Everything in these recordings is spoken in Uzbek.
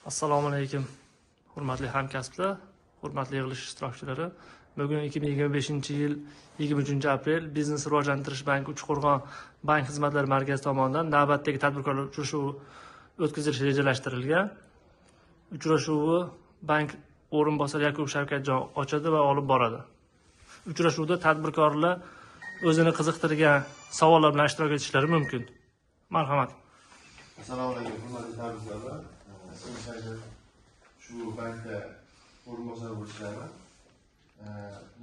Assalomu alaykum, hurmatli hamkasblar, hurmatli yig'ilish ishtirokchilari. Bugun 2025-yil 23-aprel Biznes rivojlantirish banki Uchqo'rg'on bank xizmatlari markazi tomonidan navbatdagi tadbirkorlar uchrashuvi o'tkazilishi rejalashtirilgan. Uchrashuvni bank o'rinbosari Yakub Shavkatjon ochadi va olib boradi. Uchrashuvda tadbirkorlar o'zini qiziqtirgan savollar bilan ishtirok etishlari mumkin. Marhamat. Assalomu alaykum, hurmatli tabriklar. Shu bankda o'rinbosar bo'lishlaman.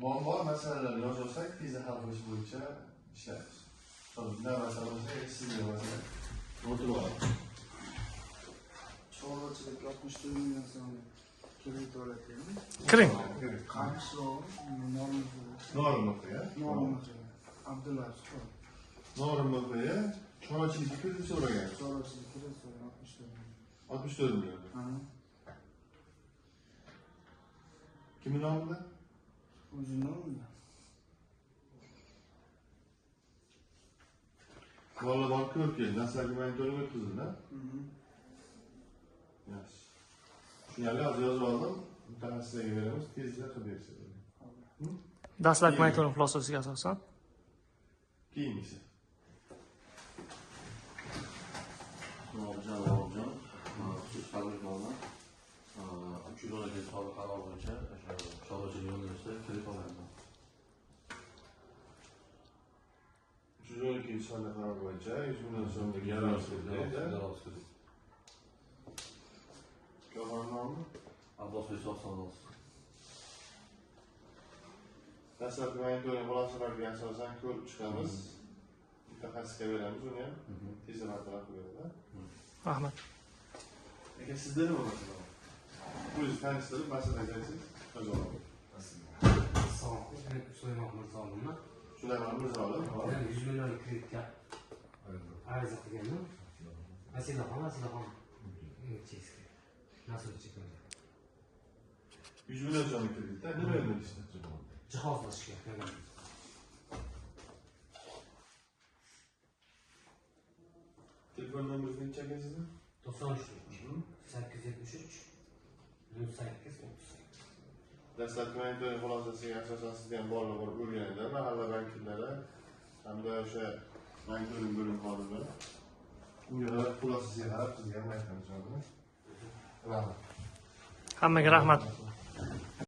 Muammo masalalarni yozsak, tezda hal qilish bo'yicha ishlaymiz. Bunday masala bo'lsa, sizga masala o'tirib olamiz. Chorvachilik 64 million so'm kredit oladimi? Kiring. Qarish Norimov-ya? Abdullayev. Norimov-ya? Chorvachilik kredit so'ragan. Chorvachilik kredit so'ragan 64 million. 64 million. Kimning nomida? O'zing nomida. Bolalar borib ko'rib keldi. Dastlabki monitoring o'tkazildi. Yaxshi. Shuni hozir yozib oldim. Mutaxassislarga beramiz, tezda qilib berishadi. Dastlabki monitoring xulosasiga asosan Keyingisi. Javob xusus tadbirkorlar 312 soliq qarori bo'yicha chorvachilik yo'nalishida kredit oladi. 312 sonli qaror bo'yicha 100 million so'mlik yaroqsiz. Korxona nomi? Abbosbek Soxsonos. Dastlabki monitoring xulosalariga asosan ko'rib chiqamiz. Mutaxassisga beramiz uni ham. Tezda bartaraf qiladi. rahmat. Aka sizda nima masala bor? O'zingiz tanishtirib masala aytasiz. Javob. Assalomu alaykum, Sulaymon Mirzoliman. Sulaymon Mirzoli. 100 million kreditga ariza qilganman. Asilaxon. Cheski. Nasıl chekadi? 100 million so'mlik kreditda nima yo'nalishda? Jihozlashga. Telefon nomeringizni aytsangiz-chi? 93 873 08 30. Dastlabki monitoring xulosasiga asosan sizga ham bolalar borib o'rganadi, mahalla bankirlari hamda o'sha monitoring bo'lim xodimlari. Unga xulosasiga qarab sizga ham aytamiz. Rahmat. Hammaga rahmat.